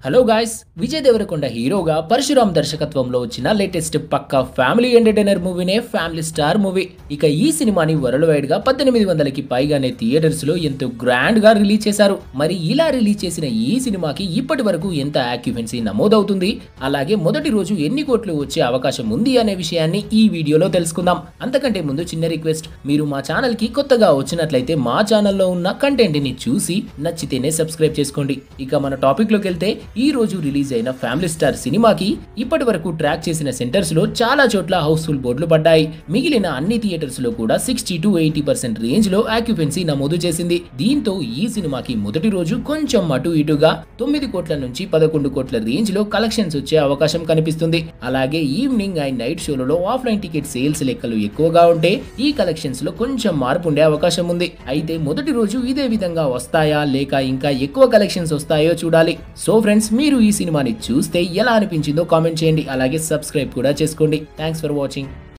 Hello guys, Vijay Devarakonda హీరోగా పరశురామ్ దర్శకత్వంలో వచ్చిన లేటెస్ట్ పక్కా ఫ్యామిలీ ఎంటర్టైనర్ మూవీనే ఫ్యామిలీ స్టార్ మూవీ. ఇక ఈ సినిమాని వరల్డ్ వైడ్ గా 1800కి పైగానే థియేటర్స్ లో ఎంతో గ్రాండ్ గా రిలీజ్ చేశారు. మరి ఇలా రిలీజ్ చేసిన ఈ సినిమాకి ఇప్పటి వరకు ఎంత ఆక్యుపెన్సీ నమోదవుతుంది, అలాగే మొదటి రోజు ఎన్ని కోట్లు వచ్చే అవకాశం ఉంది అనే విషయాన్ని ఈ వీడియోలో తెలుసుకుందాం. అంతకంటే ముందు చిన్న రిక్వెస్ట్, మీరు మా ఛానల్ కి కొత్తగా వచ్చినట్లయితే మా ఛానల్లో ఉన్న కంటెంట్ ని చూసి నచ్చితేనే సబ్స్క్రైబ్ చేసుకోండి. ఇక మన టాపిక్ లోకి వెళ్తే, ఈ రోజు రిలీజ్ అయిన ఫ్యామిలీ స్టార్ సినిమాకి ఇప్పటి వరకు ట్రాక్ చేసిన సెంటర్స్ లో చాలా చోట్ల హౌస్ఫుల్ బోర్డులు పడ్డాయి. మిగిలిన అన్ని థియేటర్స్ లో కూడా 60 to 80% రేంజ్ లో ఆక్యుపెన్సీ నమోదు చేసింది. దీంతో ఈ సినిమాకి మొదటి రోజు కొంచెం అటు ఇటుగా 9 కోట్ల నుంచి 11 కోట్ల రేంజ్ లో కలెక్షన్స్ వచ్చే అవకాశం కనిపిస్తుంది. అలాగే ఈవినింగ్ అండ్ నైట్ షోలలో ఆఫ్లైన్ టికెట్ సేల్స్ లెక్కలు ఎక్కువగా ఉంటే ఈ కలెక్షన్స్ లో కొంచెం మార్పు ఉండే అవకాశం ఉంది. అయితే మొదటి రోజు ఇదే విధంగా వస్తాయా లేక ఇంకా ఎక్కువ కలెక్షన్స్ వస్తాయో చూడాలి. సో ఫ్రెండ్స్, మీరు ఈ సినిమాని చూస్తే ఎలా అనిపించిందో కామెంట్ చేయండి. అలాగే సబ్స్క్రైబ్ కూడా చేసుకోండి. Thanks for watching.